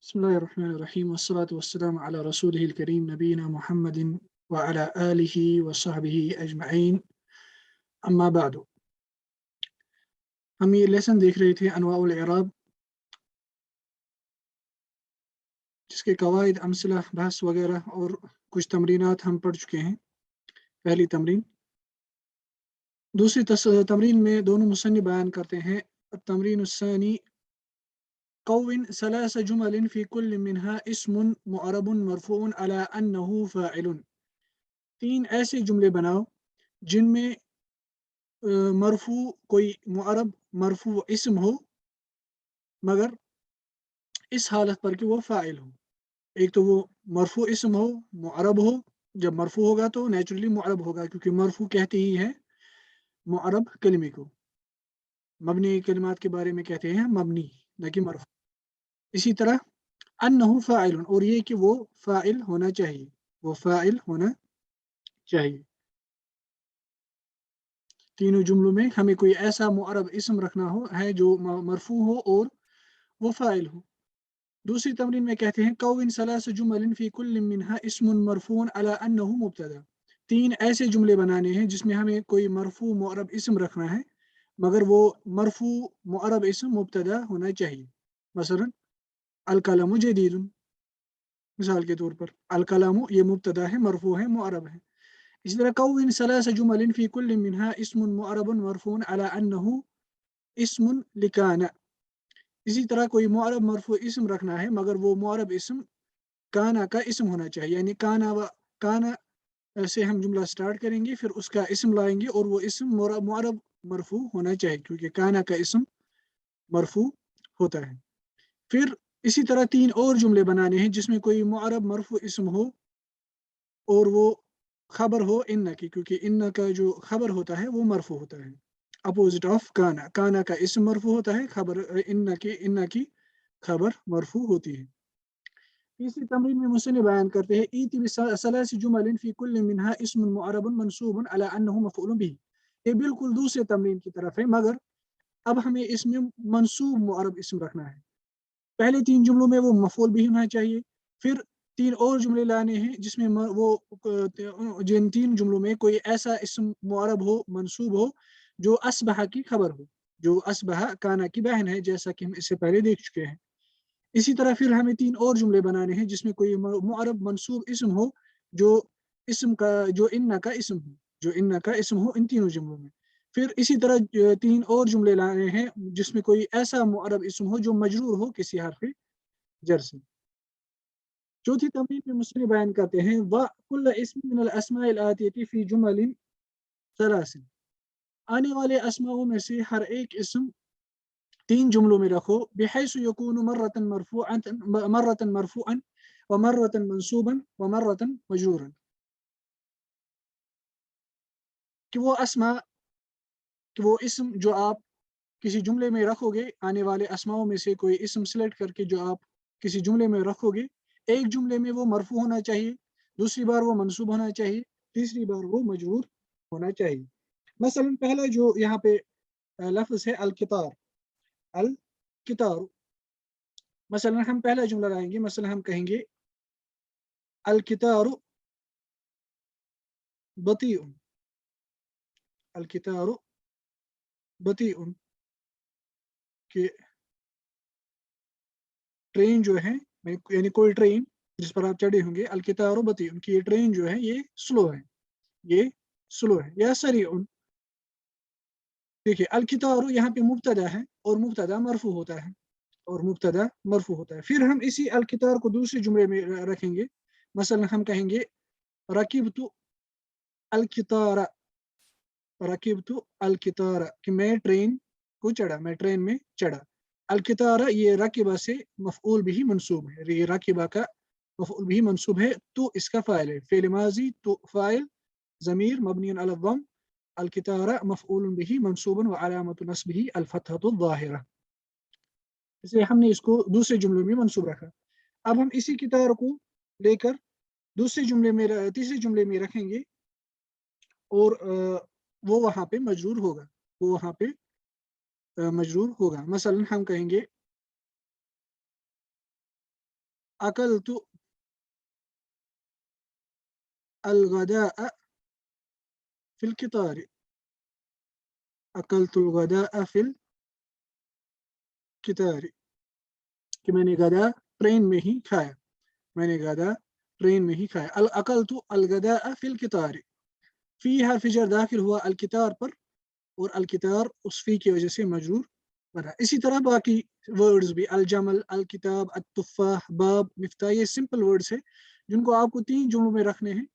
बिस्मिल्लाहिर्रहमानिर्रहीम वस्सलातु वस्सलामु अला रसूलिहिल करीम नबीना मुहम्मदिन व अला आलिहि व सहबिहि अजमईन अम्मा बादु। हम ये लेसन देख रहे थे अनवाउल इराब, जिसके कवाइद अमसला बहस वगैरह और कुछ तमरीनात हम पढ़ चुके हैं। पहली तमरीन, दूसरी तमरीन में दोनों मुसन्निफ बयान करते हैं तमरीन उस्सानी कौविन सलासा जुमलिन फी कुल्ल मिनहा इस्मुन मुअरबुन मरफूउन अला अन्नहु फाइलुन। तीन ऐसे जुमले बनाओ जिनमें मरफू कोई मुअरब मरफू इस्म हो मगर इस हालत पर कि वो फ़ाइल हो। एक तो वो मरफू इस्म हो, मुअरब हो। जब मरफू होगा तो नेचुरली मुअरब होगा, क्योंकि मरफू कहते ही है मुअरब कलिमे को। मबनी कलिमात के बारे में कहते हैं मबनी, न कि मरफू। इसी तरह अन्नहु फ़ाइलुन, और ये कि वो फ़ाइल होना चाहिए, वो फ़ाइल होना चाहिए। तीनों जुमलों में हमें कोई ऐसा मुअरब इस्म रखना हो है जो मरफू हो और वो फ़ाइल हो। दूसरी तमरीन में कहते हैं कौविन सलास जुमलिन फी कुल्लिन मिनहा इस्मुन मरफून अला अन्नहु मुब्तदा। तीन ऐसे जुमले बनाने हैं जिसमें हमें कोई मरफू मुअरब इस्म रखना है मगर वो मरफू मुअरब इस्म मुब्तदा होना चाहिए। मसलन अल कलमु जदीदुन, मिसाल के तौर पर अल कलमु ये मुब्तदा है, मरफू है, मुअरब है। इसी तरह कौविन सलास जुमलिन फी कुल्लिन मिनहा इस्मुन मुअरबुन मरफून अला अन्नहु इस्मुन लिकाना। इसी तरह कोई मुअरब मरफू इस्म रखना है मगर वो मुअरब इस्म काना का इस्म होना चाहिए, यानी काना से हम जुमला स्टार्ट करेंगे, फिर उसका इस्म लाएंगे और वो इस्म मुअरब मरफू होना चाहिए, क्योंकि काना का इस्म मरफू होता है। फिर इसी तरह तीन और जुमले बनाने हैं जिसमें कोई मुअरब मरफू इस्म हो और वो खबर हो इन्ना की, क्योंकि इन्ना का जो खबर होता है वो मरफू होता है, अपोजिट ऑफ काना। काना का इस्म मरफू होता है, खबर इन्ना की खबर मरफू होती है। तीसरी तमरीन में मुसन्निफ बयान करते हैं ईति बिसलासी जुमलिन फी कुल्लिन मिनहा इस्मुन मुअरबुन मंसूबुन अला अन्नहु मफऊलुन बिही। ये बिल्कुल दूसरे तमरीन की तरफ है, मगर अब हमें इसमें मंसूब मुअरब इस्म रखना है। पहले तीन जुमलों में वो मफऊल भी होना चाहिए, फिर तीन और जुमले लाने हैं जिसमें जिन तीन जुमलों में कोई ऐसा इस्म मुअरब हो, मंसूब हो, जो असबहा की खबर हो, जो असबहा काना की बहन है, जैसा कि हम इससे पहले देख चुके हैं। इसी तरह फिर हमें तीन और जुमले बनाने हैं जिसमें कोई मुअरब मंसूब इस्म हो, जो इस्म का जो इन्ना का इस्म हो, जो इन्ना का इस्म हो इन तीनों जुमलों में। फिर इसी तरह तीन और जुमले लाने हैं जिसमें कोई ऐसा मुअरब इस्म हो जो मजरूर हो किसी हर्फ जर से। चौथी तमरीन में मुस्लिम बयान करते हैं व कुल्ल इस्म मिनल अस्माइल आतियति फी जुमलिन सलासिन। आने वाले अस्माओं में से हर एक इस्म तीन जुमलों में रखो, बिहैसु यकूनु मर्रतन मरफूअन व मर्रतन मंसूबन व मर्रतन मजरूरन। कि वो अस्मा, कि वो इस्म जो आप किसी जुमले में रखोगे, आने वाले अस्माओं में से कोई इस्म सिलेक्ट करके जो आप किसी जुमले में रखोगे, एक जुमले में वो मरफू होना चाहिए, दूसरी बार वो मंसूब होना चाहिए, तीसरी बार वो मजरूर होना चाहिए। मसलन पहला जो यहाँ पे लफ्ज़ है अल कितार, अल कितार। मसलन हम पहला जुमला लाएंगे, मसलन हम कहेंगे अल कितारु बतीउन, अल कितारु बतीउन, कि ट्रेन जो है, यानी कोई ट्रेन जिस पर आप चढ़े होंगे, अल कितारु बतीउन, कि ये ट्रेन जो है ये स्लो है, ये स्लो है, या सरीउन। देखिए अल कितारु यहाँ पे मुब्तदा है और मुब्तदा मरफू होता है, और मुब्तदा मरफू होता है। फिर हम इसी अल कितार को दूसरे जुमले में रखेंगे, मसलन हम कहेंगे रकीबतु अल कितारा, रकीबतु अल कितारा, कि मैं ट्रेन को चढ़ा, मैं ट्रेन में चढ़ा। अल कितारा ये रकीबा से मफऊल बिही मंसूब है, ये रकीबा का मफऊल बिही मंसूब है, तो इसका फाइल है फेल माजी, तो फाइल ज़मीर मबनियुन अला ज़म, अल कितारा मफऊल बिही मंसूबन व अलामतु नस्बिही अल फतहतु ज़ाहिरा। इसलिए हमने इसको दूसरे जुमले में मंसूब रखा। अब हम इसी कितार को लेकर दूसरे जुमले में तीसरे जुमले में रखेंगे और वो वहाँ पे मजरूर होगा, वो वहाँ पे मजरूर होगा। मसलन हम कहेंगे अकलतु अलगदाअ फिल कितार, अकलतुल गदाअ फिल कितार, कि मैंने गदा ट्रेन में ही खाया, मैंने गदा ट्रेन में ही खाया। अल अकलतु अलगदाअ फिल कितार, फी हर्फ जर दाखिल हुआ अल कितार पर, और अल कितार उस फी की वजह से मजरूर बना। इसी तरह बाकी वर्ड्स भी, अल जमल, अल किताब, अत तुफ़ाह, बाब, मिफ्ता, ये सिंपल वर्ड्स है जिनको आपको 3 जुमलों में रखने हैं।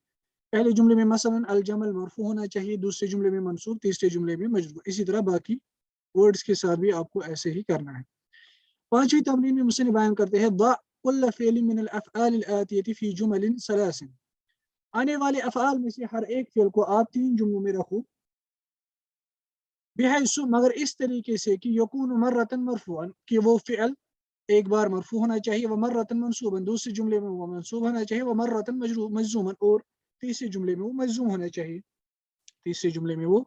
पहले जुमले में मसलन अल जमल मरफू होना चाहिए, दूसरे जुमले में मंसूब, तीसरे जुमले में मजरूर। इसी तरह बाकी वर्ड्स के साथ भी आपको ऐसे ही करना है। 5वीं तमरीन में मुसन्निफ़ बयान करते हैं, दा कुल्ल फ़िअलिन मिनल अफ़आल अल आतियति फ़ी जुमलिन सलासिन, आने वाले अफ़आल में से हर एक फ़िल को आप 3 जुमलों में रखो, बिहैसु, मगर इस तरीके से कि यकून मर्रतन मरफूअन, कि वो फ़िअल एक बार मरफू होना चाहिए, व मर्रतन मंसूबन, दूसरे जुमले में वो मंसूब होना चाहिए, व मर्रतन मजजूमन, और तीसरे जुमले में वो मजजूम होना चाहिए, तीसरे जुमले में वो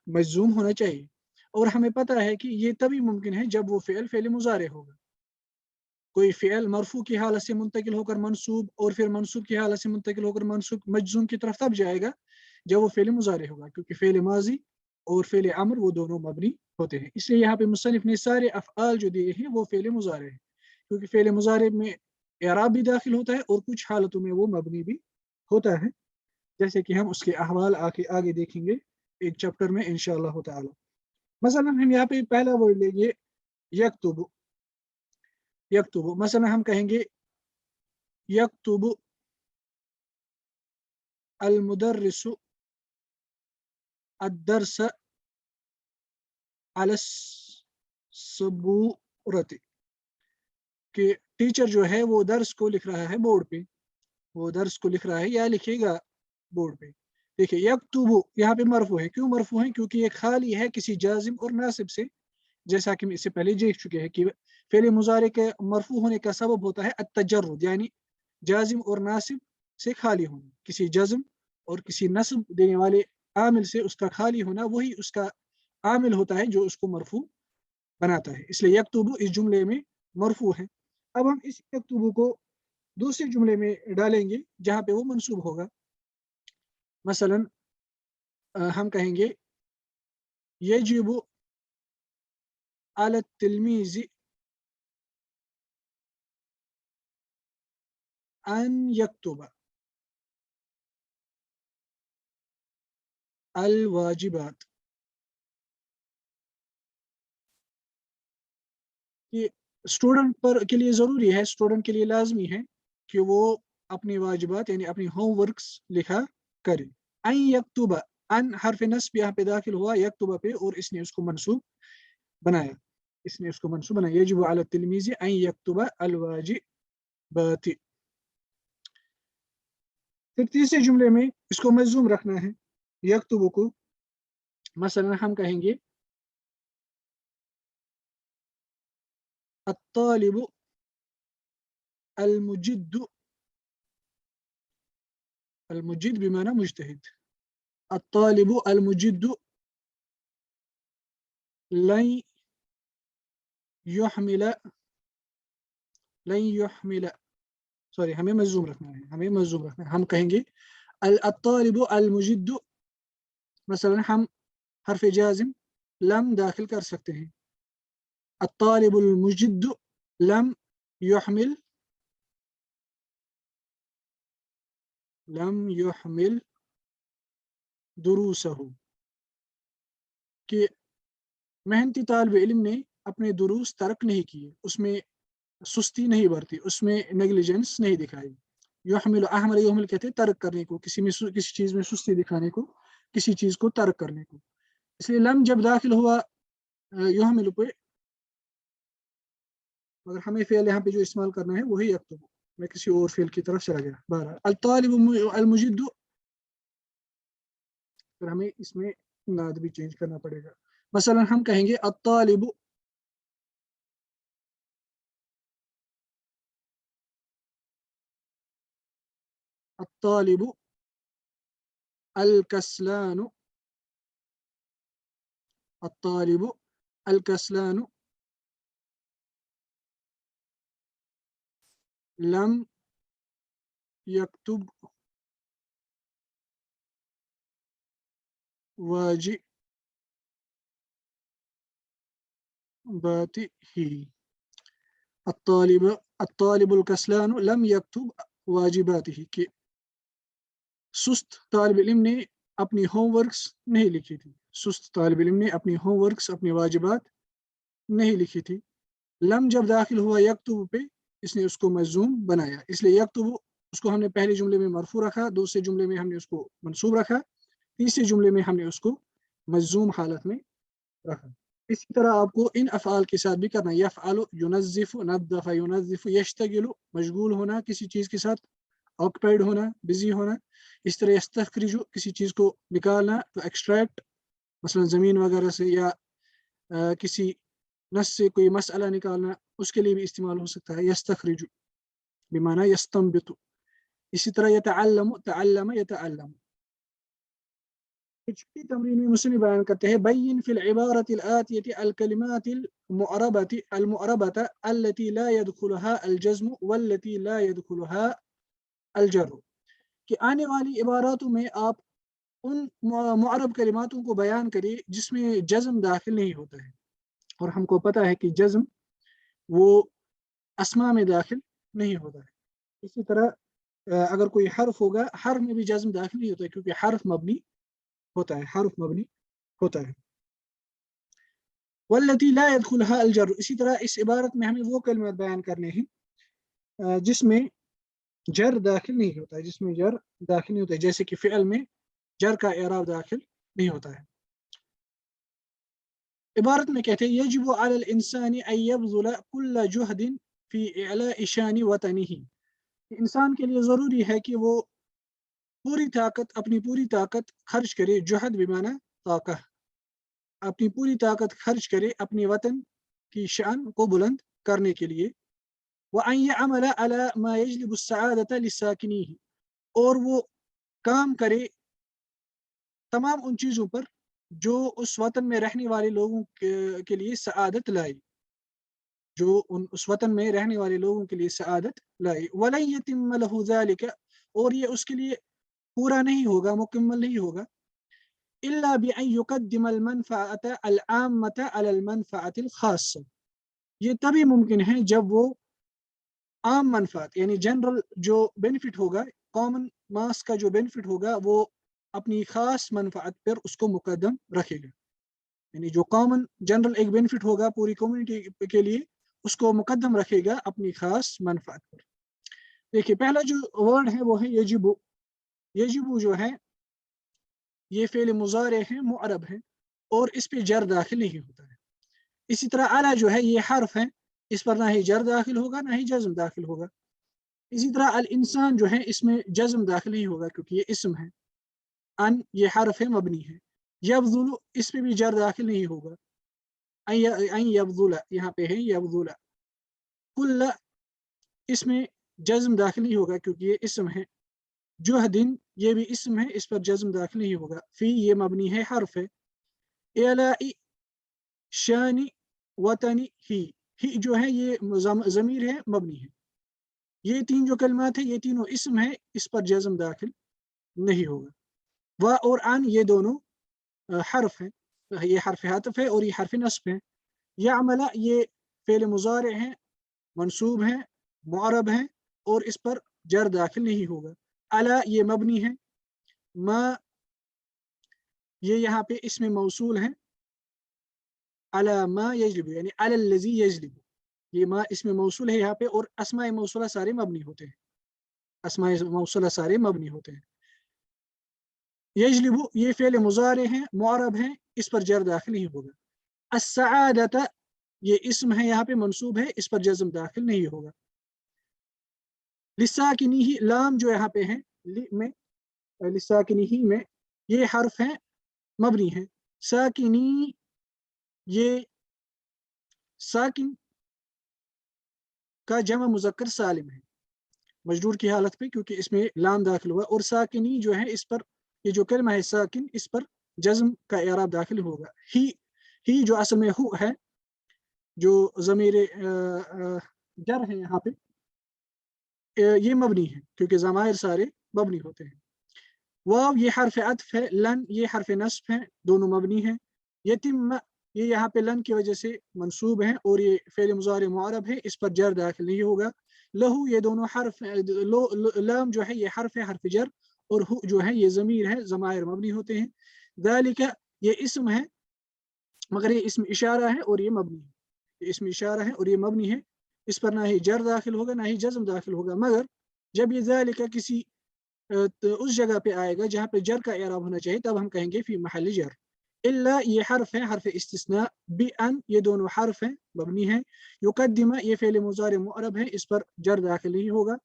मजजूम होना चाहिए। और हमें पता है कि ये तभी मुमकिन है जब वो फ़िअल फ़िअल मुज़ारे होगा। कोई फ़िअल मरफू की हालत से मुंतकिल होकर मंसूब, और फिर मंसूब की हालत से मुंतकिल होकर मंसूब मजजूम की तरफ तब जाएगा जब वो फ़िअल मुज़ारे होगा, क्योंकि फ़िअल माज़ी और फ़िअल अम्र वो दोनों मबनी होते हैं। इसलिए यहाँ पे मुसन्निफ़ ने सारे अफ़आल जो दिए हैं वो फ़िअल मुज़ारे हैं, क्योंकि फ़िअल मुज़ारे में इराब भी दाखिल होता है और कुछ हालतों में वो मबनी भी होता है, जैसे कि हम उसके अहवाल आगे देखेंगे एक चैप्टर में इंशाअल्लाह ताला। मसलन हम यहाँ पे पहला वर्ड लेंगे यक्तुब, यक्तुब, मसलन हम कहेंगे यक्तुब अल मुदर्रिसु अद-दर्स अलस सबूरति, कि टीचर जो है वो दर्स को लिख रहा है बोर्ड पे, वो दर्स को लिख रहा है या लिखेगा बोर्ड पे। देखिए यक्तुबु यहाँ पे मरफू है, क्यों मरफू है? क्योंकि ये खाली है किसी जाजिम और नासिब से, जैसा कि हम इससे पहले देख चुके हैं कि फ़िल मुज़ारे के मरफू होने का सबब होता है अत-तजर्रुद, यानी जाजिम और नासिब से खाली होना, किसी जज्म और किसी नस्ब देने वाले आमिल से उसका खाली होना, वही उसका आमिल होता है जो उसको मरफू बनाता है। इसलिए यक्तुबु इस जुमले में मरफू है। अब हम इस यक्तुबु को दूसरे जुमले में डालेंगे जहाँ पे वो मंसूब होगा। मसलन हम कहेंगे यजिबु अला तिल्मीज़ि अन यक्तुबा अल वाजिबात, कि स्टूडेंट पर के लिए ज़रूरी है, स्टूडेंट के लिए लाजमी है कि वो अपनी वाजिबात यानी अपनी होमवर्क्स लिखा करे। अन यक्तुबा, अन हर्फ नस्ब यहाँ पे दाखिल हुआ यक्तुबा पे, और इसने उसको मंसूब बनाया, इसने उसको मंसूब बनाया, यजिबु अला तिल्मीज़ि अन यक्तुबा अल वाजिबाति। फिर तीसरे जुमले में इसको मजजूम रखना है यक्तुबु को। मसलन हम कहेंगे अत्तालिबु अल मुजिद्दु, अल मुजिद बिमाना मुजतहिद, अत्तालिबु अल मुजिद्दु लन युहमिला, लन युहमिला, सॉरी हमें मजजूम रखना है, हमें मजजूम रखना है। हम कहेंगे अल अत्तालिबु अल मुजिद्दु, मसलन हम हर्फ जाजिम लम दाखिल कर सकते हैं, अत्तालिबुल मुजिद्दु लम युहमिल, लम युहमिल दुरूसहु, कि मेहनती तालिब इल्म ने अपने दुरूस तर्क नहीं किए, उसमें सुस्ती नहीं बरती, उसमें नेग्लिजेंस नहीं दिखाई। युहमिल अहमल युहमिल कहते हैं तर्क करने को, किसी चीज़ में सुस्ती दिखाने को, किसी चीज़ को तर्क करने को। इसलिए लम जब दाखिल हुआ युहमिल पे, मगर हमें फ़ेल यहाँ पे जो इस्तेमाल करना है वही यक्तुबु, मैं किसी और फ़ेल की तरफ चला गया। बहरहाल अल तालिबु अल मुजिद्दु, फिर हमें इसमें नाद भी चेंज करना पड़ेगा। मसलन हम कहेंगे अत्तालिबु, अत्तालिबु अल कस्लानु, अत्तालिबु अल कस्लानु लम यक्तुब वाजिबातिही, अत्तालिबुल कस्लानु लम यक्तुब वाजिबातिही, कि सुस्त तालिब इल्म ने अपनी होमवर्क्स नहीं लिखी थी, सुस्त तालिब इल्म ने अपनी होमवर्क्स, अपनी वाजिबात नहीं लिखी थी। लम जब दाखिल हुआ यक्तुब पे, इसने उसको मजूम बनाया, इसलिए यक्तुब उसको हमने पहले जुमले में मरफू रखा, दूसरे जुमले में हमने उसको मंसूब रखा, तीसरे जुमले में हमने उसको मजूम हालत में रखा। इसी तरह आपको इन अफ़आल के साथ भी करना है। यफ़अलु, युनज़्ज़िफ़ु, नज़्ज़फ़, युनज़्ज़िफ़ु, यश्तगिलु, मशगूल होना किसी चीज़ के साथ, ऑक्युपाइड होना, बिजी होना। इस तरह यस्तखरिजु, किसी चीज़ को निकालना, तो एक्सट्रैक्ट, मसलन ज़मीन वगैरह से, या किसी नस से कोई मसला निकालना, उसके लिए भी इस्तेमाल हो सकता है यस्तखरिजु बिमाना यस्तंबितु। इसी तरह यतअल्लमु, तअल्लम, यतअल्लम। पिछली तमरीन में मुस्लिम बयान करते हैं, बैयिन फिल इबारतिल आतियति अल कलिमातिल मुअरबति अल मुअरबता अल्लती ला यदखुलुहा अल जज़्म वल्लती ला यदखुलुहा अल जर्र, कि आने वाली इबारतों में आप उन मुअरब कलिमातों को बयान करिए जिसमें जज़्म दाखिल नहीं होता है। और हमको पता है कि जज़्म वो अस्मा में दाखिल नहीं होता है। इसी तरह अगर कोई हर्फ होगा, हर्फ में भी जज़्म दाखिल नहीं होता है, क्योंकि हर्फ मबनी होता है, हर्फ मबनी होता है। वल्लती ला यदखुलहा अल जर्र, इसी तरह इस इबारत में हमें वो कलिमात बयान करने हैं जिसमें जर दाखिल नहीं होता है, जिसमें जर दाखिल नहीं होता है, जैसे कि फ़िअल में जर का एराब दाखिल नहीं होता है। इबारत में कहते हैं, यजिबु अलल इंसानी अन यबज़ुल कुल्ल जुहदिन फी इअलाइ शानि वतनिही, इंसान के लिए ज़रूरी है कि वो पूरी ताकत, अपनी पूरी ताकत खर्च करे, जुहद बिमाना ताकत, अपनी पूरी ताकत खर्च करे अपने वतन की शान को बुलंद करने के लिए। वअन यअमल अला मा यजलिबु अस्सआदत लिसाकिनीही, और वो काम करे तमाम उन चीज़ों पर जो उस वतन में रहने वाले लोगों के लिए सआदत लाई, जो उस वतन में रहने वाले लोगों के लिए सआदत लाई। वलन यतिम्म लहु ज़ालिका, और ये उसके लिए पूरा नहीं होगा, मुकम्मल नहीं होगा, इल्ला बिअन युक़द्दिम अल मनफ़अत अल आम्मत अल मनफ़अत अल ख़ास्सा, ये तभी मुमकिन है जब वो आम मनफ़ात यानी जनरल जो बेनिफिट होगा, कॉमन मास का जो बेनिफिट होगा, वो अपनी खास मनफ़ात पर उसको मुकद्दम रखेगा। यानी जो कॉमन जनरल एक बेनिफिट होगा पूरी कम्युनिटी के लिए, उसको मुकद्दम रखेगा अपनी खास मनफ़ात पर। देखिए पहला जो वर्ड है वो है यजिबु। यजिबु जो है ये फ़ेल मुज़ारे है, मुअरब है, और इस पे जर दाखिल नहीं होता है। इसी तरह अला जो है ये हर्फ है, इस पर ना ही जर दाखिल होगा ना ही जज़्म दाखिल होगा। इसी तरह अल इंसान जो है इसमें जज़्म दाखिल नहीं होगा क्योंकि ये इस्म है। अन ये हर्फ है, मबनी है। यबज़ुलु, इस पे भी जर दाखिल नहीं होगा। अन यबज़ुला, यहाँ पे है यबज़ुला। कुल्ला, इसमें जज़्म दाखिल नहीं होगा क्योंकि ये इस्म है। जुहदिन, ये भी इस्म है, इस पर जज़्म दाखिल नहीं होगा। फी, ये मबनी है, हर्फ है। इलाई, शानी, वतनी, ही जो है ये ज़मीर है, मबनी है। ये तीन जो कलमात है ये तीनों इस्म है, इस पर जज़्म दाखिल नहीं होगा। व और अन ये दोनों हर्फ है, ये हर्फ हातफ है और ये हर्फ नस्ब है। यअमला, ये फ़ेल मुज़ारे हैं, मंसूब हैं, मुअरब हैं, और इस पर जर दाखिल नहीं होगा। अला, ये मबनी है। मा, ये यहाँ पे इसमें मौसूल है। अला मा यजलिबु, यानी अलल्लज़ी यजलिबु, ये मा इसमें मौसूल है यहाँ पे, और अस्माए मौसूला सारे मबनी होते हैं, अस्माए मौसूला सारे मबनी होते हैं। यजलिबु, ये फ़ेल मुज़ारे हैं, मुअरब हैं, इस पर जर दाखिल नहीं होगा। अस्सआदत, ये इस्म है, यहाँ पे मंसूब है, इस पर जज़्म दाखिल नहीं होगा। लिसाकिनीही, लाम जो यहाँ पे है लि में, लिसाकिनीही में ये हर्फ है, मबनी है। साकिनी, ये साकिन का जमा मुज़क्कर सालिम है, मजरूर की हालत पे, क्योंकि इसमें लाम दाखिल हुआ। और साकिनी जो है इस पर, ये जो कलमा है साकिन, इस पर जज़्म का एराब दाखिल होगा। ही जो असल में हु है, जो ज़मीर जर है यहाँ पे, ये मबनी है क्योंकि ज़माइर सारे मबनी होते हैं। वाव ये हर्फ अत्फ है, लन ये हर्फ नस्ब है, दोनों मबनी है। यतिम ये यहाँ पे लन की वजह से मंसूब है और ये फेल मुज़ारे मुअरब है, इस पर जर दाखिल नहीं होगा। लहू ये दोनों हर्फ, लाम जो है ये हर्फ है, हर्फ जर, और हु जो है ये ज़मीर है, ज़माइर मबनी होते हैं। ज़ालिका ये इस्म है मगर ये इसम इशारा है और ये मबनी है, ये इसम इशारा है और ये मबनी है, इस पर ना ही जर दाखिल होगा ना ही जज्म दाखिल होगा। मगर जब ये ज़ालिका किसी तो उस जगह पे आएगा जहाँ पे जर का एराब होना चाहिए, तब हम कहेंगे फी महल जर। इल्ला ये हर्फ है, हर्फ इस्तिस्ना, बी अन ये दोनों हर्फ हैं, मबनी है। युकद्दिमा ये फेल मुज़ारे मुअरब है, इस पर जर दाखिल नहीं होगा।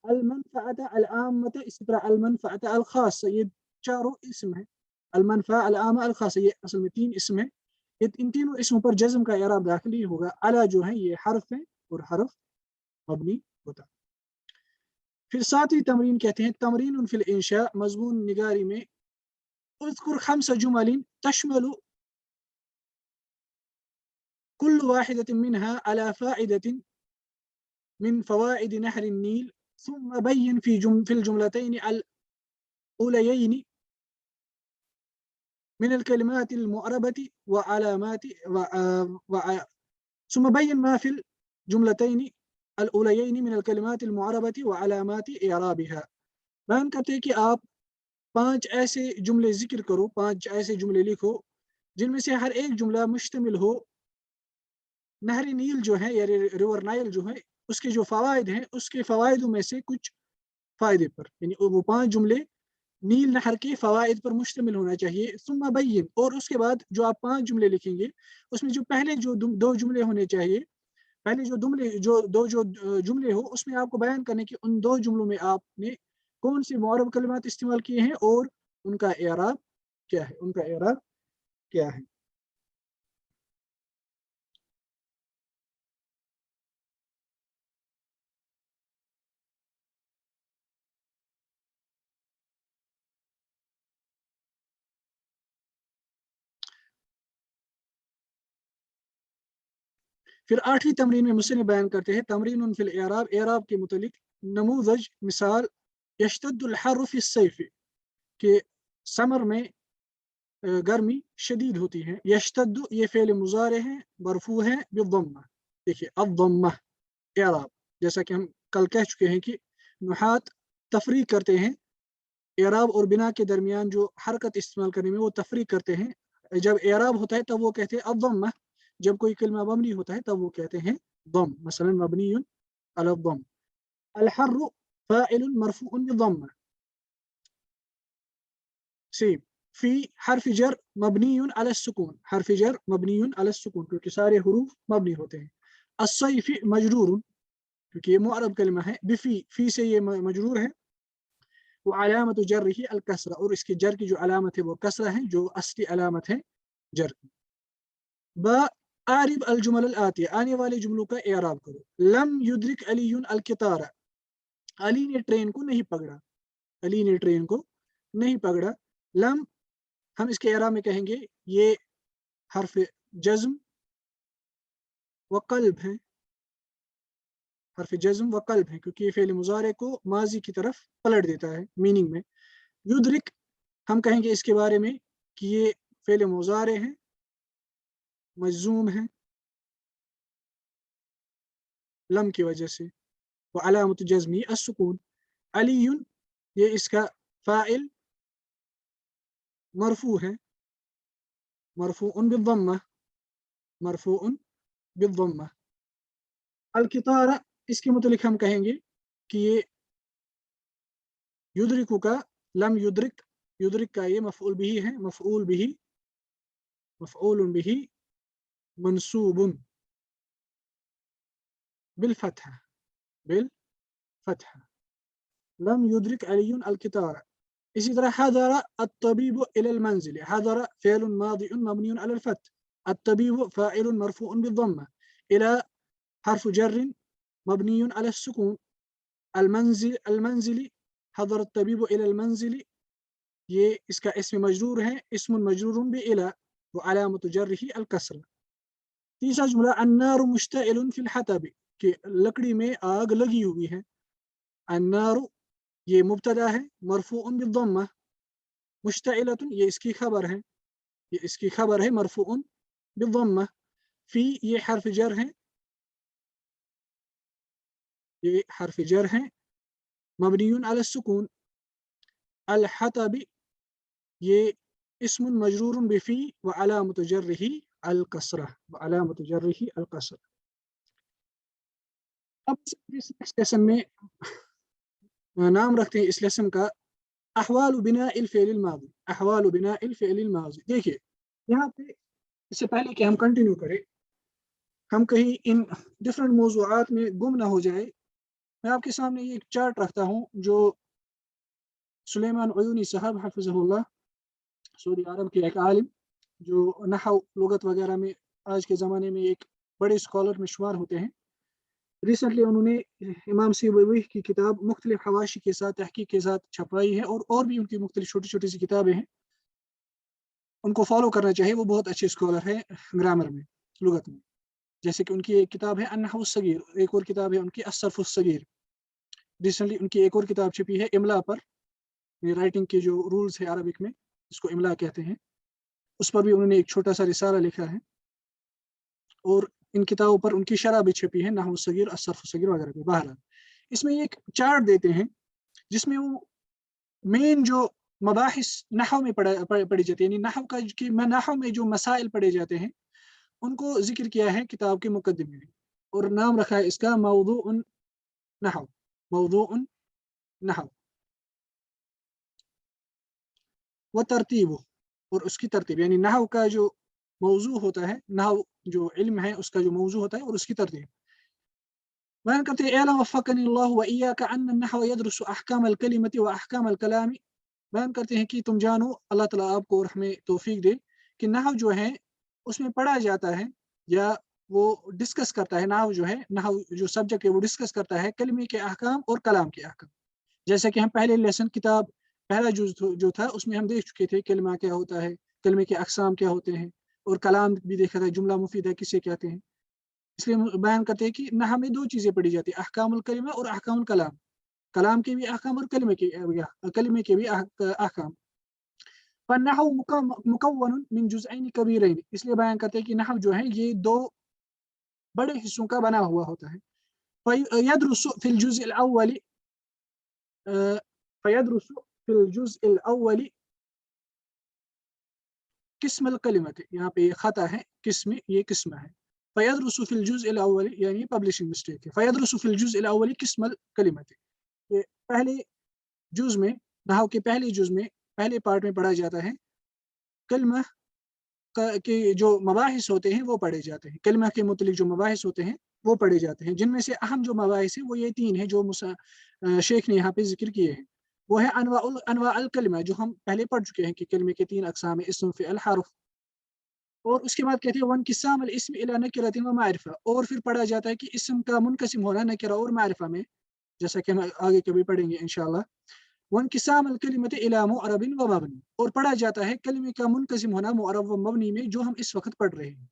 अल मनफ़अत अल आम्मत, इसी तरह अल मनफ़अत अल खास, ये चारों इसम है। अल मनफ़अ अल आम्मा अल खास, ये असल में 3 इसम है। इन तीनों इसमों पर जज्म का एराब दाखिल नहीं होगा। अला जो है ये हर्फ है और हर्फ मबनी होता है। फिर सातवीं तमरीन कहते हैं तमरीन फिल इंशा, मजमून निगारी में। उज़कुर खम्स जुमलिन तशमलु कुल्लु वाहिदतिन मिनहा अला फ़ाइदतिन मिन फ़वाइद नहर नील सुम्मा बय्यिन फिल जुमलतैन अल उलयैन من الكلمات المعربة وعلامات ثم بين ما في الجملتين الأوليين من الكلمات المعربة وعلامات إعرابها. بیان کرتے ہیں کہ آپ 5 ایسے جملے ذکر کرو، 5 ایسے جملے لکھو جن میں سے ہر ایک جملہ مشتمل ہو نہر نیل جو ہے یا ریور نائل جو ہے اس کے جو فوائد ہیں اس کے فوائدوں میں سے کچھ فائدے پر، یعنی وہ 5 جملے نیل نہر کے فوائد پر مشتمل ہونا چاہیے۔ ثم بین اور اس کے بعد جو آپ 5 جملے لکھیں گے اس میں جو پہلے جو 2 جملے ہونے چاہیے، پہلے جو جملے ہو اس میں آپ کو بیان کرنے کہ ان 2 جملوں میں آپ نے کون سے معرب کلمات استعمال کیے ہیں اور ان کا اعراب کیا ہے، ان کا اعراب کیا ہے۔ پھر 8ویں تمرین میں مصنف بیان کرتے ہیں تمرین فی الاعراب، اعراب کے متعلق نموذج مثال یشتد الحر فی الصیف کہ سمر میں گرمی شدید ہوتی ہے۔ یشتد یہ فعل مضارع ہے، مرفوع ہے بالضمہ۔ دیکھیے الضمہ اعراب، جیسا کہ ہم کل کہہ چکے ہیں کہ نحات تفریق کرتے ہیں اعراب اور بنا کے درمیان جو حرکت استعمال کرنے میں وہ تفریق کرتے ہیں۔ جب اعراب ہوتا ہے تب وہ کہتے ہیں الضمہ، جب کوئی کلمہ مبنی ہوتا ہے تب وہ کہتے ہیں ضم، مثلا مبنی علی الضم۔ الحر فاعل مرفوع بالضمہ، سی فی حرف جر مبنی علی السکون، حرف جر مبنی علی السکون کیونکہ سارے حروف مبنی ہوتے ہیں۔ الصیف مجرور کیونکہ یہ معرب کلمہ ہے، بفی فی سے یہ مجرور ہے، وعلامت جرہ الکسرہ اور اس کی جر کی جو علامت ہے وہ کسرہ ہے جو اصلی علامت ہے جر کی۔ با اعرب الجمل الآتیہ آنے والے جملوں کا اعراب کرو۔ لم یدرک علی القطار، علی نے ٹرین کو نہیں پکڑا، علی نے ٹرین کو نہیں پکڑا۔ لم ہم اس کے اعراب میں کہیں گے یہ حرف جزم و قلب ہے، حرف جزم و قلب ہے کیونکہ یہ فعل مضارع کو ماضی کی طرف پلٹ دیتا ہے میننگ میں۔ یدرک ہم کہیں گے اس کے بارے میں کہ یہ فعل مضارع ہے، مجزوم ہے لم کی وجہ سے، وعلامت جزمی السکون۔ علی یہ اس کا فاعل مرفوع ہے، مرفوع بالضمہ، مرفوع بالضمہ۔ القطار اس کے متعلق ہم کہیں گے کہ یہ یدرکو کا لم یدرک، یدرک کا یہ مفعول بھی ہے، مفعول بھی، مفعول بھی منصوب بالفتح، بالفتح۔ لم يدرك علي القطار۔ اسی طرح حضر الطبيب الى المنزل، حضر فعل ماضي مبني على الفتح، الطبيب فاعل مرفوع بالضمه، الى حرف جر مبني على السكون، المنزل حضر الطبيب الى المنزل یہ اس کا اسم مجرور ہے، اسم مجرور بإلى وعلامة جره الكسر۔ تیسرا جملہ النار مشتعل في الحطب کہ لکڑی میں آگ لگی ہوئی ہے، अन्नारु ये मुब्तदा है, मरफूउन बिद्दम्मा, मुश्तइलतुन ये इसकी खबर है, ये इसकी खबर है मरफूउन बिद्दम्मा, फी ये हर्फ जर है, ये हर्फ जर है, मबनियुन अला सुकून, अल हतबी ये इस्मुन मजरूरुन बिफी व अलामतु जर्रिही अल कसरा, व अलामतु जर्रिही अल कसरा। अब इस लेसन में नाम रखते हैं इस लेसन का अहवाल बिनाइल फ़िअल माज़ी, अहवाल बिनाइल फ़िअल माज़ी। देखिए यहाँ पे इससे पहले कि हम कंटिन्यू करें, हम कहीं इन डिफरेंट मौज़ूआत में गुम ना हो जाए, मैं आपके सामने ये एक चार्ट रखता हूँ जो सुलेमान अयूनी साहब हफ़िज़हुल्लाह, सऊदी अरब के एक आलिम जो नहव लुगत वगैरह में आज के ज़माने में एक बड़े स्कॉलर में शुमार होते हैं। रिसेंटली उन्होंने इमाम सिबवी की किताब मुख्तलिफ हवाशी के साथ तहकीक के साथ छपवाई है, और भी उनकी मुख्तलिफ छोटी छोटी सी किताबें हैं, उनको फॉलो करना चाहिए। वो बहुत अच्छे स्कॉलर है ग्रामर में, लुगत में। जैसे कि उनकी एक किताब है अन्नहव सगीर, एक और किताब है उनकी अस्सर्फ़ सगीर। रिसेंटली उनकी एक और किताब छपी है इमला पर, राइटिंग के जो रूल्स है अरबिक में, इसको इमला कहते हैं, उस पर भी उन्होंने एक छोटा सा रिसाला लिखा है, और इन किताबों पर उनकी शरह भी छपी है, नहव सगीर, अस्सर्फ़ सगीर वगैरह पे। बहरहाल इसमें एक चार्ट देते हैं जिसमें वो मेन जो मबाहिस नहव में पढ़ी जाती है, यानी नहव का कि नहव में जो मसाइल पढ़े जाते हैं उनको जिक्र किया है किताब के मुकद्दिमे में, और नाम रखा है इसका मौज़ूउन नहव, मौज़ूउन नहव व तरतीब, और उसकी तरतीब, यानी नहव का जो मौजू होता है, नहव जो इल्म है उसका जो मौजू होता है और उसकी तरतीब। बयान करते हैं एला वफ़क़नी अल्लाह व इय्याका अन्न अन्नहव यदरुसु अहकाम अल-कलिमति व अहकाम अल-कलामी। बयान करते हैं कि तुम जानो, अल्लाह ताला आपको और हमें तौफीक दे कि नहव जो है उसमें पढ़ा जाता है या वो डिस्कस करता है, नहव जो है, नहव जो सब्जेक्ट है वो डिस्कस करता है कलमे के अहकाम और कलाम के अहकाम। जैसे कि हम पहले लेसन किताब पहला जो था उसमें हम देख चुके थे कलमा क्या होता है, कलमे के अक़साम क्या होते हैं, और कलाम भी देखा था, जुमला मुफीदा किसे कहते हैं। इसलिए हम बयान करते हैं कि नहव में दो चीज़ें पढ़ी जाती है, अहकामुल कलिमा और अहकामुल कलाम। कलाम के भी अहकाम और कलमे के भी अहकाम। फन्नहु मुकव्वनुन मिन जुज़अैन कबीरैन, इसलिए बयान करते हैं कि नहव जो है ये दो बड़े हिस्सों का बना हुआ होता है। फयदरुसु फिल जुज़्इल अव्वली, फयदरुसु फिल जुज़्इल अव्वली किस्मल कलिमत, यहाँ पे खता है, किस्म ये किस्म है। फयदरुसु फिल जुज़्इल अव्वली यानी पब्लिशिंग मिस्टेक है। फयदरुसु फिल जुज़्इल अव्वली किस्मल कलिमत, ये पहले जुज़ में, नहव के पहले जुज़ में, पहले पार्ट में पढ़ा जाता है, कलमा के जो मबाहिस होते हैं वो पढ़े जाते हैं, कलमा के मुतलिक जो मबाहिस होते हैं वो पढ़े जाते हैं, जिनमें से अहम जो मबाहिस हैं वो ये तीन हैं जो शेख ने यहाँ पे जिक्र किए हैं। वो है अनवा अल कलमा, जो हम पहले पढ़ चुके हैं कि कलमे के तीन अक़साम है, इस्म, फ़िअल, हर्फ। और उसके बाद कहते हैं वनक़िसाम अल इस्म इला नकिरतिन व मारिफ़ा, और फिर पढ़ा जाता है कि इस्म का मुनक़सिम होना नकिरा और मारिफ़ा में, जैसा कि हम आगे कभी पढ़ेंगे इंशाअल्लाह। वनक़िसाम अल कलिमति इला मुअरबिन व मबनी, और पढ़ा जाता है कलमे का मुनक़सिम होना मुअरब व मबनी में, जो हम इस वक़्त पढ़ रहे हैं।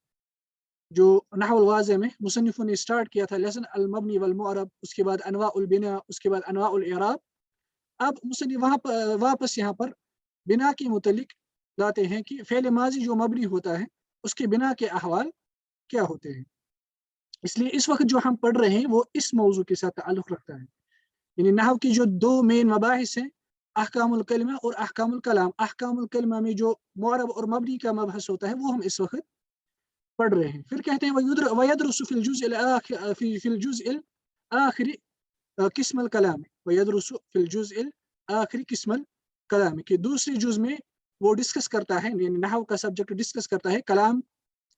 जो नहवुल वाज़िह में मुसन्निफ़ ने स्टार्ट किया था लेसन अल मबनी वल मुअरब, उसके बाद अनवाउल बिना, उसके बाद अनवाउल इराब। अब मुसन्निफ़ वापस यहाँ पर बिना के मुतल्लिक़ लाते हैं कि फ़ेल माज़ी जो मबनी होता है उसके बिना के अहवाल क्या होते हैं। इसलिए इस वक़्त जो हम पढ़ रहे हैं वो इस मौज़ू के साथ ताल्लुक़ रखता है। यानी नहव की जो दो मेन मबाहिस हैं, अहकामुल कलिमा और अहकामुल कलाम। अहकामुल कलिमा में जो मुअरब और मबनी का मबहस होता है वो हम इस वक़्त पढ़ रहे हैं। फिर कहते हैं वयदरुसु फिल जुज़इल आखिरी किस्मल कलाम, वयदरुसु फिल जुज़इल आखिरी किस्मल कलाम, कि दूसरे जुज़ में वो डिस्कस करता है, यानी नहव का सब्जेक्ट डिस्कस करता है कलाम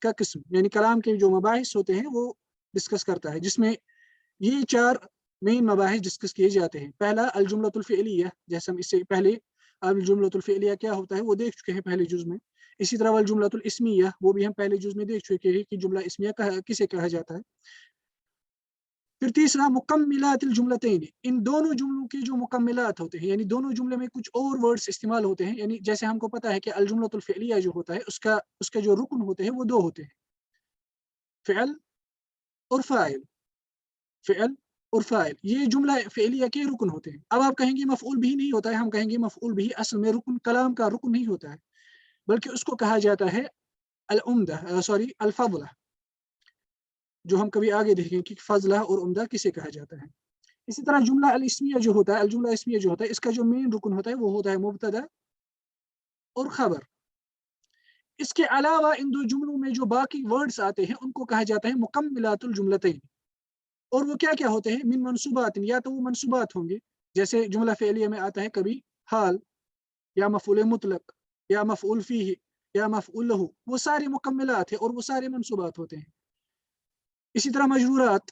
का किस्म, यानी कलाम के जो मबाहिस होते हैं वो डिस्कस करता है, जिसमें ये चार मेन मबाहिस डिस्कस किए जाते हैं। पहला अल जुमलतुल फ़िअलिया, जैसे हम इससे पहले अल जुमलतुल फ़िअलिया क्या होता है वो देख चुके हैं पहले जुज़ में। इसी तरह वल जुमलतुल इस्मिया, वो भी हम पहले जुज़ में देख चुके हैं कि जुमला इस्मिया किसे कहा जाता है। फिर तीसरा मुकम्मिलातिल जुमलतैन, इन दोनों जुमलों के जो मुकम्मिलात होते हैं, यानी दोनों जुमले में कुछ और वर्ड्स इस्तेमाल होते हैं, यानी जैसे हमको पता है कि अल जुमलतुल फ़िअलिया जो होता है उसका जो रुकन होते हैं वो दो होते हैं, फ़िअल और फ़ाइल, फ़िअल اور फाइल, ये जुमला फ़ेलिया के रुकन होते हैं। अब आप कहेंगे मफ़ऊल बिही नहीं होता है, हम कहेंगे मफ़ऊल बिही असल में रुकन, कलाम का रुकन नहीं होता है, बल्कि उसको कहा जाता है अल-फ़ज़ला, जो हम कभी आगे देखेंगे कि फ़ज़ला और उम्दा किसे कहा जाता है। इसी तरह जुमला अल-इस्मिया जो होता है, अल-जुमला इस्मिया जो होता है, इसका जो मेन रुकन होता है वो होता है मुब्तदा और ख़बर। इसके अलावा इन 2 जुमलों में जो बाकी वर्ड्स आते हैं उनको कहा जाता है मुकम्मिलातुल जुमलतैन। और वो क्या-क्या होते हैं? मिन मंसूबातिन, या तो वो मंसूबात होंगे, जैसे जुमला फ़ेलिया में आता है कभी हाल या मफ़ऊल मुतलक या मफ़ऊल फ़ीही या मफ़ऊल लहू, वो सारे मुकम्मिलात हैं और वो सारे मंसूबात होते हैं। इसी तरह मजरूरात,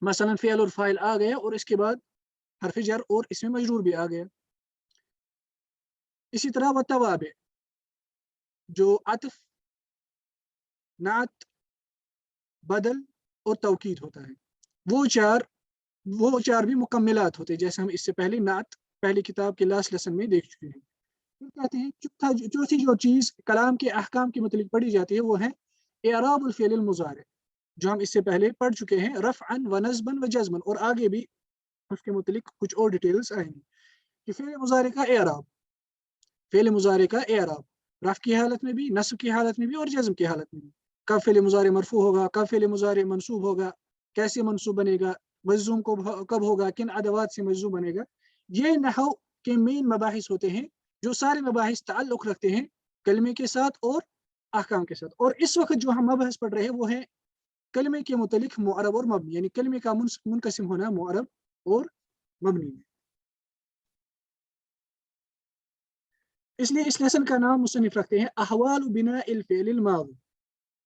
मसलन फ़िअल और फ़ाइल आ गया और इसके बाद हर्फ़ जर और इसमें मजरूर भी आ गया। इसी तरह व तवाबे, जो अत्फ़, नात, बदल और तौकीद होता है, वो चार भी मुकम्मिलात होते हैं, जैसे हम इससे पहले नात पहली किताब के लास्ट लेसन में देख चुके हैं। फिर कहते हैं चौथी जो चीज़ कलाम के अहकाम के मुतलिक पढ़ी जाती है वो है इअराबुल फ़िअलिल मुज़ारिअ, जो हम इससे पहले पढ़ चुके हैं, रफ़अन व नस्बन व जज़मन, और आगे भी उसके मुतलिक कुछ और डिटेल्स आएँगी कि फ़िअल मुज़ारिअ का इअराब, फ़िअल मुज़ारिअ का इअराब रफ़ की हालत में भी, नस्ब की हालत में भी और जज़्म की हालत में भी। कब फ़िअल मुज़ारिअ मरफ़ू होगा, कब फ़िअल मुज़ारिअ मंसूब होगा, कैसे मंसूब बनेगा, मजज़ूम कब होगा, किन अदवात से मजज़ूम बनेगा। ये नहव के मेन मबाहिस होते हैं, जो सारे मबाहिस ताल्लुक़ रखते हैं कलमे के साथ और अहकाम के साथ। और इस वक़्त जो हम मबहस पढ़ रहे हैं वो है कलमे के मुतलिक मुअरब और मबनी, यानी कलमे का मुनक़सिम होना मुअरब और मबनी में। इसलिए इस लेसन का नाम मुसन्निफ़ रखते हैं अहवालु बिनाइल फ़िअलिल माज़ी,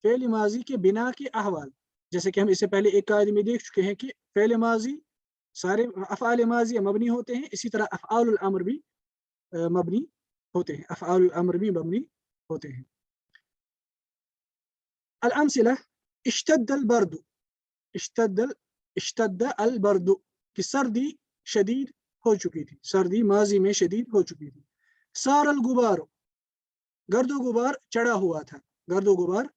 फ़िअल माज़ी के बिना के अहवाल। जैसे कि हम इससे पहले एक कायदे में देख चुके हैं कि फ़िअल माज़ी सारे अफ़आल माज़िया मबनी होते हैं, इसी तरह अफ़आलुल अम्र भी मबनी होते हैं, अफ़आलुल अम्र भी मबनी होते हैं। अल अमसिला, इश्तद्दल बर्दु, इश्तद्दल इश्तद्द अल बर्दु, कि सर्दी शदीद हो चुकी थी, सर्दी माज़ी में शदीद हो चुकी थी। सारल गुबार, गर्दो गुबार चढ़ा हुआ था, गर्दो गुबार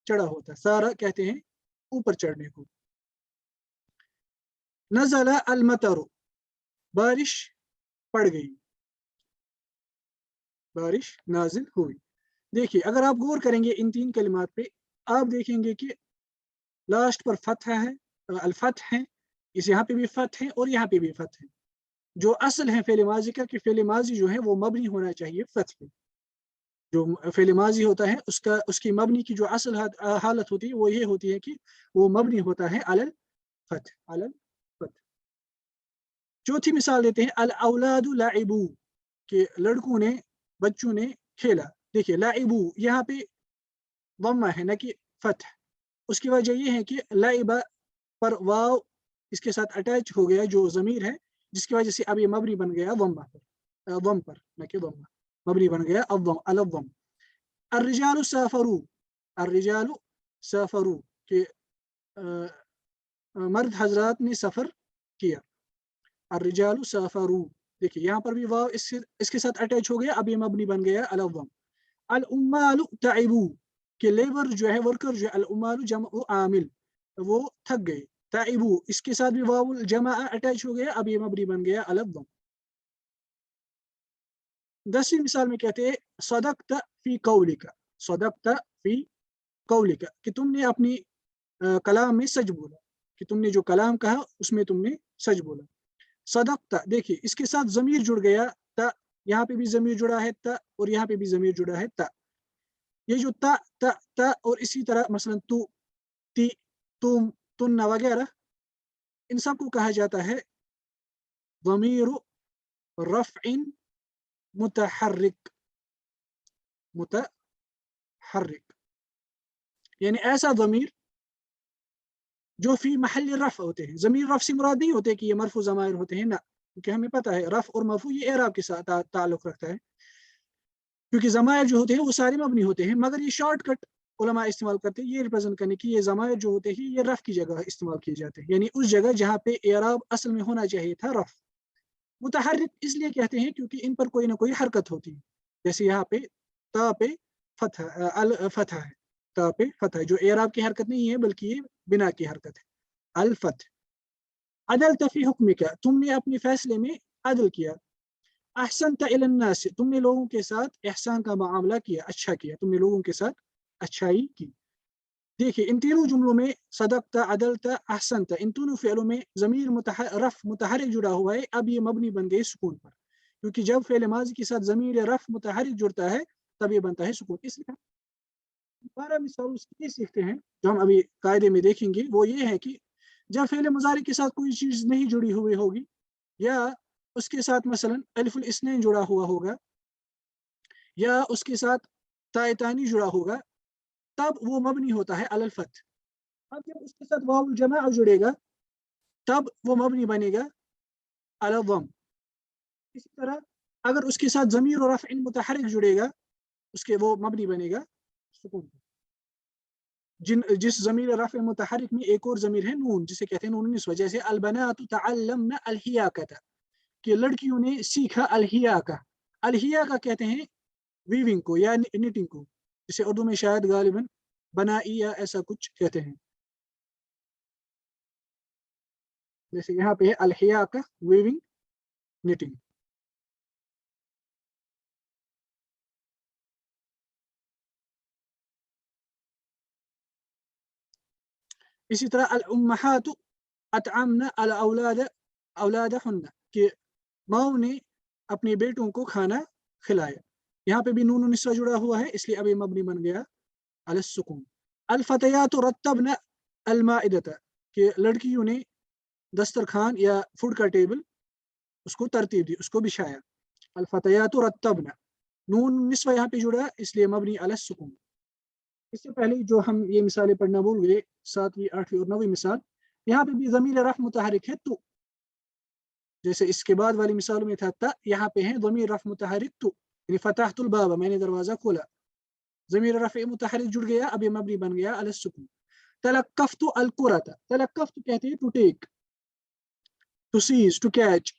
चढ़ा हुआ था, सारा कहते हैं ऊपर चढ़ने को। नज़ला अल मतरु, बारिश पड़ गई, बारिश नाजिल हुई। देखिए अगर आप गौर करेंगे इन 3 कलिमात पे, आप देखेंगे कि लास्ट पर फ़तह है, अल-फ़त्ह है, इस यहाँ पे भी फ़त्ह है और यहाँ पे भी फ़त्ह है। जो असल है फ़िअल माज़ी का कि फ़िअल माज़ी जो है वो मबनी होना चाहिए फ़त्ह पे। जो फ़िअल माज़ी होता है उसकी मबनी की जो असल हालत होती है वो ये होती है कि वो मबनी होता है अलल फ़त्ह, अलल फ़त्ह। चौथी मिसाल देते हैं अल औलादु लाइबू, कि लड़कों ने, बच्चों ने खेला। देखिए लाइबू यहाँ पे दम्मा है न कि फ़त्ह। उसकी वजह ये है कि लाइबा पर वाव इसके साथ अटैच हो गया जो ज़मीर है, जिसकी वजह से अब ये मबनी बन गया वम्मा पर, वम पर, न कि वम्मा, मबनी बन गया अव्वम, अलव्वम। अर्रिजालु साफरू, अर्रिजालु साफरू, कि मर्द हजरात ने सफ़र किया। अर्रिजालु साफरू, देखिए यहाँ पर भी वाव इसके साथ अटैच हो गया, अब ये मबनी बन गया अलव्वम। अल उम्मालु ताइबू, कि लेबर जो है, वर्कर जो है, अल उम्मालु जमउ आमिल, वो थक गए। ताइबू इसके साथ भी वावुल जमा अटैच हो गया, अब ये मबनी बन गया अलव्वम। 10वीं मिसाल में कहते हैं सदक़त फी कौलिका, सदक़त फी कौलिका, कि तुमने अपनी कलाम में सच बोला, कि तुमने जो कलाम कहा उसमें तुमने सच बोला। सदक़त, देखिए इसके साथ ज़मीर जुड़ गया त, यहाँ पे भी ज़मीर जुड़ा है त और यहाँ पे भी ज़मीर जुड़ा है त। ये जो त त त और इसी तरह मसलन तू, ती, तुम, तुन्ना वगैरह, इन सब को कहा जाता है ज़मीर रफ़्इन मुतहर्रिक, मुतहर्रिक, यानी ऐसा ज़मीर जो फी महल रफ़ होते हैं। ज़मीर रफ़ से मुराद नहीं होते कि ये मरफ़ू ज़माइर होते हैं ना, क्योंकि हमें पता है रफ़ और मरफ़ू ये एराब के साथ ताल्लुक़ रखता है, क्योंकि ज़माइर जो होते हैं वो सारे मबनी होते हैं, मगर ये शॉर्टकट उलमा इस्तेमाल करते हैं ये रिप्रेजेंट करने की, ये ज़माइर जो होते हैं ये रफ़ की जगह इस्तेमाल किए जाते हैं, यानी उस जगह जहाँ पे एराब असल में होना चाहिए था रफ़। मुतहर्रिक इसलिए कहते हैं क्योंकि इन पर कोई ना कोई हरकत होती है, जैसे यहाँ पे ता पे फ़तह, अल फ़तह है, ता पे फ़तह है, जो एराब की हरकत नहीं है बल्कि ये बिना की हरकत है, अल फ़तह। अदलत फी हुक्मिका, तुमने अपने फैसले में अदल किया। अहसनत इलन नास, तुमने लोगों के साथ एहसान का मामला किया, अच्छा किया, तुमने लोगों के साथ अच्छाई की। देखिए इन तीनों जुमलों में सदकता, अदलता, अहसनता, इन तीनों फ़ेलों में ज़मीर रफ़ मुतहरिक जुड़ा हुआ है। अब ये मबनी बन गए सुकून पर, क्योंकि जब फ़ेल माज़ी के साथ ज़मीर रफ़ मुतहरिक जुड़ता है तब ये बनता है सुकून। इसलिए दोबारा मिसाल उसकी सीखते हैं जो हम अभी कायदे में देखेंगे, वो ये है कि जब फ़ेल मुज़ारी के साथ कोई चीज़ नहीं जुड़ी हुई होगी या उसके साथ मसलन अलिफ़ुल इस्नैन जुड़ा हुआ होगा या उसके साथ ताए तानी जुड़ा होगा, तब वो मबनी होता है अलल फथ। अब जब उसके साथ वाउल जमा जुड़ेगा तब वो मबनी बनेगा अलल दम। इसी तरह अगर उसके साथ ज़मीर और रफ़ मुतहरिक जुड़ेगा, उसके वो मबनी बनेगा सुकून। जिस ज़मीर रफ़ मुतहरिक में एक और ज़मीर है नून, जिसे कहते हैं नून निस्वा, जैसे अल बनातु तअल्लमना अल हियाकता, कि लड़कियों ने सीखा अल हियाका। अल हियाका कहते हैं वीविंग को या निटिंग को, जिसे उर्दू में शायद गालिबन बनाई या ऐसा कुछ कहते हैं। जैसे यहाँ पे है अल हियाका वीविंग, निटिंग। इसी तरह अल उम्महातु अतअमना अल औलाद औलादहुन्ना, कि माओ ने अपने बेटों को खाना खिलाया। यहाँ पे भी नून निस्वा जुड़ा हुआ है, इसलिए अभी मबनी बन गया अल सुकून। अल फतयातु रत्तबना अल माइदता, कि लड़कियों ने दस्तरखान या फूड का टेबल उसको तरतीब दी, उसको बिछाया। अल फतयातु रत्तबना, नून निस्वा यहाँ पे जुड़ा इसलिए मबनी अल सुकून। इससे पहले जो हम ये मिसालें पढ़ना भूल गए, 7वीं 8वीं और 9वीं मिसाल, यहाँ पे भी ज़मीर रफ़ मुतहरिक है तो, जैसे इसके बाद वाली मिसालों में था ता, यहाँ पे है ज़मीर रफ़ मुतहरिक तो, यानी फतहतुल बाब, मैंने दरवाजा खोला, ज़मीर रफ़ मुतहरिक जुड़ गया, अब ये मबनी बन गया अल सुकून। तलक्कफ्तु अल कुरता, तलक्कफ्तु कहते हैं to take, to seize, to catch.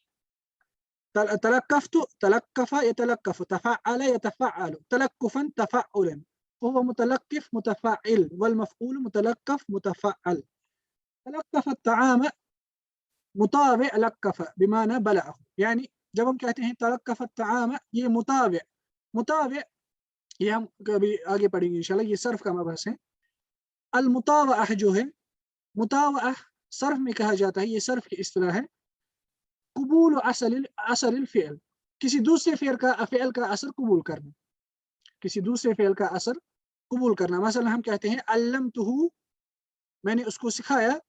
तलक्कफ्तु, तलक्कफ यतलक्कफ, तफअल यतफअल, तलक्कुफन तफअलन, वहुव मुतलक्किफ मुतफअल, वल मुतलक्कफ मुतफअल। तलक्कफ अत्तआम मुताबिअ लक्कफ बिमाना बलअ, यानी जब हम कहते हैं तलक्कफ अत्तआम, ये मुताबिअ ये हम कभी आगे पढ़ेंगे इंशाल्लाह, ये सर्फ का मबहस है। अल मुतावअह जो है, मुतावअह सर्फ में कहा जाता है, ये सर्फ की इस्तिलाह है। कबूल असर फ़िल, किसी दूसरे फ़िल का असर कबूल करना, किसी दूसरे फ़िल का असर कबूल करना। मसलन हम कहते हैं अल्लमतुहु, मैंने उसको सिखाया,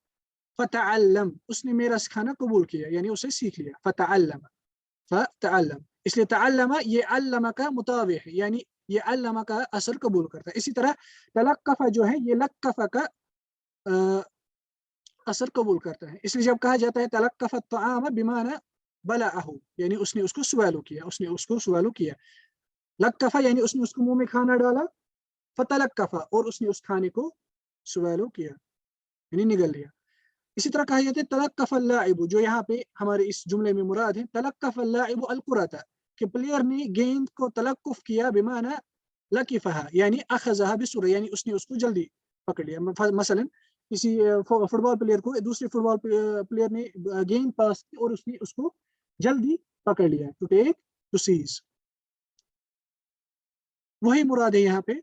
फ़तअल्लम, उसने मेरा सिखाना कबूल किया, यानी उसे सीख लिया। फ़तअल्लम, फ़तअल्लम, इसलिए तअल्लम ये अल्लम का मुताबिअ है, यानी ये अल्लम का असर कबूल करता है। इसी तरह तलक्कफ़ जो है ये लक्कफ़ का असर कबूल करता है। इसलिए जब कहा जाता है तलक्कफ़ अत्तआम बिमाना बलअहु, यानी उसने उसको स्वैलो किया, उसने उसको स्वैलो किया। लक्कफ़ यानी उसने उसको मुंह में खाना डाला, फ़तलक्कफ़ और उसने उस खाने को स्वैलो किया, यानी निगल लिया। इसी तरह कहा जाता है तलक्कफ़ अल-लाइबु, जो यहाँ पे हमारे इस जुमले में मुराद है, तलक्कफ़ अल-लाइबु अल-कुरता, कि प्लेयर ने गेंद को तलक्कुफ़ किया, बिमाना लकिफ़हा, यानी अख़ज़हा बिसुरा, यानी उसने उसको जल्दी पकड़ लिया। मसलन किसी फुटबॉल प्लेयर को दूसरे फुटबॉल प्लेयर ने गेंद पास की और उसने उसको जल्दी पकड़ लिया, टू टेक, टू सीज, वही मुराद है यहाँ पे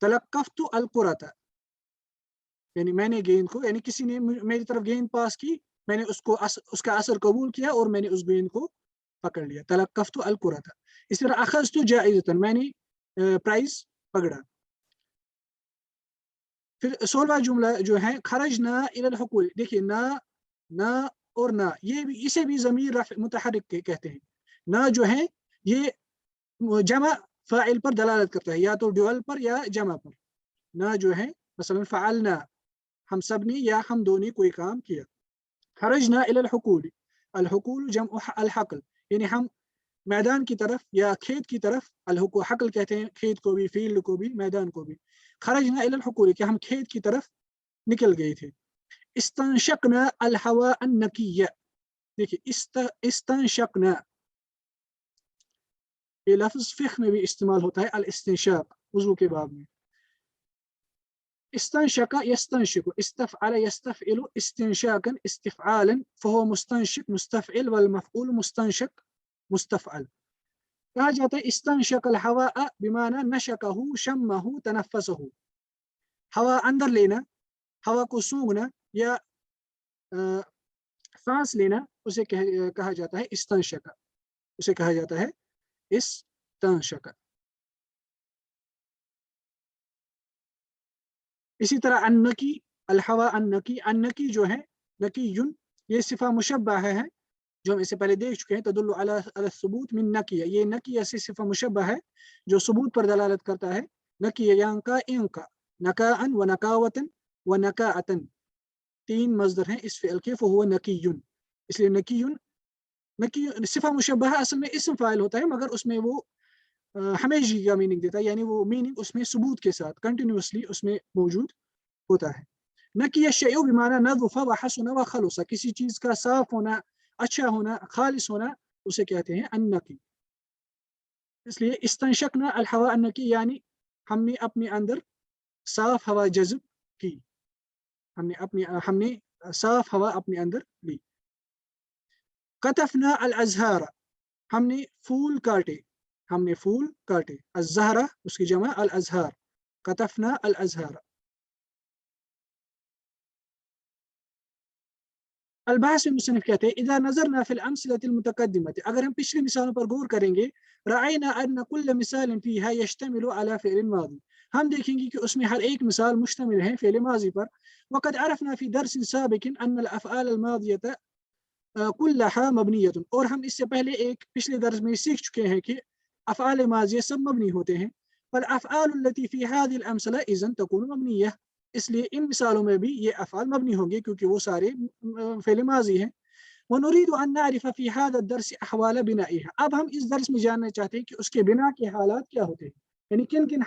तलक्कफ़तु अल-कुरता, यानी मैंने गेंद को, यानी किसी ने मेरी तरफ गेंद पास की, मैंने उसको उसका असर कबूल किया और मैंने उस गेंद को पकड़ लिया। तलक्कफ़तु अल-कुरता। इसी तरह अख़ज़तु जाइज़तन, मैंने प्राइज पकड़ा। फिर 16वां जुमला जो है खरजना इलल हुकूल, देखिए ना, ना और ना, ये भी, इसे भी ज़मीर रफ़ मुतहरिक कहते हैं। ना जो है ये जमा फ़ाइल पर दलालत करता है, या तो ड्यूअल पर या जमा पर। ना जो है मसलन फ़अलना, हम सब ने या हम दो ने कोई काम किया। खरजना इलल हुकूल, अल हुकूल जम्उ अल हक़ल, यानी हम मैदान की तरफ या खेत की तरफ, हक़ल कहते हैं खेत को भी, फील्ड को भी, मैदान को भी। खरजना इलल हुकूल, कि हम खेत की तरफ निकल गए थे। इस्तंशकना अल हवा अन नकिया, देखिए इस्तंशकना, ये लफ्ज़ फ़िक़्ह में भी इस्तेमाल होता है, अल इस्तिंशाक, वज़ू के बाब में। استنشق يستنشق، استفعل يستفعل، استنشاقا استفعالا، فهو مستنشق مستفعل، والمفعول مستنشق مستفعل. کہا جاتا ہے استنشق الهواء بمعنى نشقه شمه تنفسه، ہوا اندر لینا، ہوا کو سونگھنا یا سانس لینا، اسے کہا جاتا ہے استنشق، اسے کہا جاتا ہے استنشق. اسی طرح النکی الہوا النکی، النکی جو ہے نکی، یہ صفہ مشبہ ہے جو ہم اس سے پہلے دیکھ چکے ہیں، تدل علی الثبوت من نکیہ، یہ نکیہ سے صفہ مشبہ ہے جو ثبوت پر دلالت کرتا ہے. نکیہ ینکا انکا، نکاءن و نکاوتن و نکاعتن، تین مصدر ہیں اس فعل کے، فہو نکی، اس لیے نکی نکی صفہ مشبہ اصل میں اسم فاعل ہوتا ہے، مگر اس میں وہ ہمیشہ کا میننگ دیتا ہے، یعنی وہ میننگ اس میں ثبوت کے ساتھ کنٹینیوسلی اس میں موجود ہوتا ہے. نکی الشیء بمعنی نظف و حسن و خلص، کسی چیز کا صاف ہونا، اچھا ہونا، خالص ہونا، اسے کہتے ہیں النکی. اس لیے استنشقنا الہواء النکی، یعنی ہم نے اپنے اندر صاف ہوا جذب کی، ہم نے صاف ہوا اپنے اندر لی. قطفنا الازہار، ہم نے پھول کاٹے، ہم نے پھول کاٹے. الزہرہ اس کی جمع الازہار، قطفنا الازہار. الباحث میں مصنف کہتے ہیں اذا نظرنا فی الامثلة المتقدمة، اگر ہم پچھلی مثالوں پر غور کریں گے، رأینا ان كل مثال فيها يشتمل على فعل ماضی، ہم دیکھیں گے کہ اس میں ہر ایک مثال مشتمل ہے فعل ماضی پر. وقد عرفنا في درس سابق ان الافعال الماضیة كلها مبنیة، اور ہم اس سے پہلے ایک پچھلے درس میں سیکھ چکے ہیں کہ افعال ماضیہ سب مبنی ہوتے ہیں. فالافعال التي في هذه الامثلة اذن تكون مبنیہ، اس لیے ان مثالوں میں بھی یہ افعال مبنی ہوں گے کیونکہ وہ سارے فعل ماضی ہیں. وَنُرِيدُ أَن نَعْرِفَ فِي هَذَا الدَّرْسِ أَحْوَالَ بِنَائِهَا، اب ہم اس درس میں جاننا چاہتے ہیں کہ اس کے بنا کے حالات کیا ہوتے ہیں، یعنی کن کن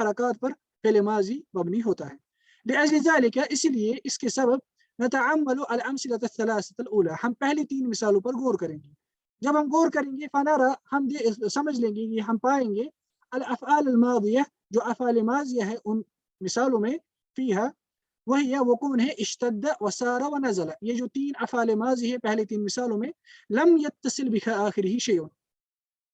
حرکات پر فعل ماضی مبنی ہوتا ہے. لِأَجْلِ ذَلِكَ، اسی لیے اس کے سبب، نَتَعَمَّلُ الْأَمْثِلَةَ الثَّلَاثَةَ الْأُولَى، ہم پہلی تین مثالوں پر غور کریں گے. جب ہم غور کریں گے فَنَرَى، ہم سمجھ لیں گے، یہ ہم پائیں گے الافعال الماضیہ، جو افعال ماضیہ ہے ان مثالوں میں، فیہا وہی وہ کون ہے، اشتد وسار و نزل، یہ جو تین افعال ماضی ہے پہلے تین مثالوں میں، لم یتصل بہ آخرہ شیء،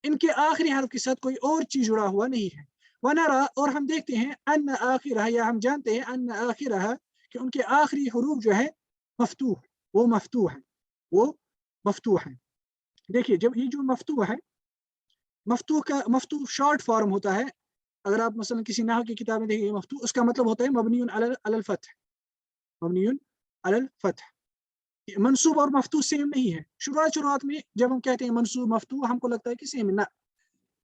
ان کے آخری حرف کے ساتھ کوئی اور چیز جڑا ہوا نہیں ہے. ونرا، اور ہم دیکھتے ہیں، ان آخرہ، یا ہم جانتے ہیں ان آخرہ، کہ ان کے آخری حروف جو ہے مفتوح، وہ مفتوح ہے، وہ مفتوح ہے. دیکھیے جب یہ جو مفتوح ہے، مفتوح شارٹ فارم ہوتا ہے. اگر آپ مثلا کسی نحو کی کتاب میں دیکھیں گے مفتوح، اس کا مطلب ہوتا ہے مبنی علی الفتح، مبنی علی الفتح. منصوب اور مفتوح سیم نہیں ہے. شروعات میں جب ہم کہتے ہیں منصوب مفتوح، ہم کو لگتا ہے کہ سیم نہ.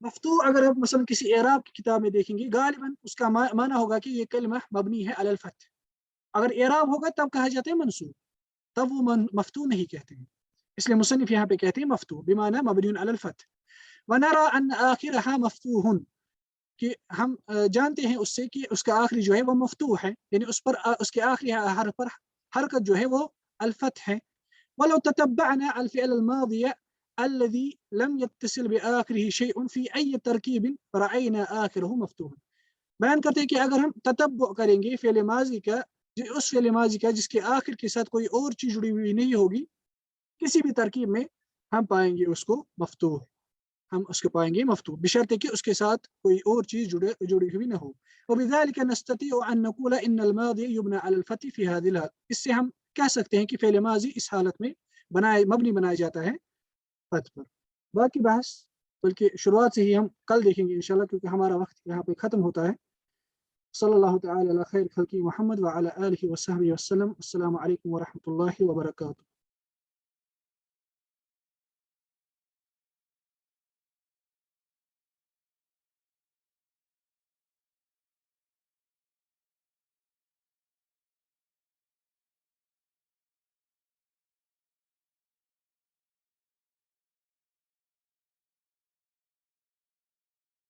مفتوح اگر آپ مثلا کسی اعراب کی کتاب میں دیکھیں گے، غالباً اس کا معنی ہوگا کہ یہ کلمہ مبنی ہے علی الفتح. اگر اعراب ہوگا تب کہا جاتا ہے منصوب، تب وہ مفتوح نہیں کہتے ہیں. اس لیے مصنف یہاں پہ کہتے ہیں مفتوح بمعنی مبنی علی الفتح. ونرى ان آخرها مفتوح، کہ ہم جانتے ہیں اس سے کہ اس کا آخری جو ہے وہ مفتوح ہے، یعنی اس کے آخری حرف پر حرکت جو ہے وہ الفتح ہے. ولو تتبعنا الفعل الماضي الذي لم يتصل بآخره شيء في أي تركيب رأينا آخره مفتوحا. بیان کرتے ہیں کہ اگر ہم تتبع کریں گے فعل ماضی کا، اس فعل ماضی کا جس کے آخر کے ساتھ کوئی اور چیز جڑی ہوئی نہیں ہوگی، کسی بھی ترکیب میں ہم پائیں گے اس کو مفتوح، ہم اس کو پائیں گے مفتوح، بشرط کہ اس کے ساتھ کوئی اور چیز جڑی ہوئی نہ ہو. وبذلك نستطيع ان نقول ان الماضي يبنى على الفتح في هذه الحال، اس سے ہم کہہ سکتے ہیں کہ فعل ماضی اس حالت میں مبنی بنایا جاتا ہے فتح پر. باقی بحث بلکہ شروعات سے ہی ہم کل دیکھیں گے انشاءاللہ، کیونکہ ہمارا وقت یہاں پہ ختم ہوتا ہے. صلی اللہ تعالی علی خیر خلقی محمد وعلی آلہ وصحبہ وسلم. السلام علیکم ورحمۃ اللہ وبرکاتہ.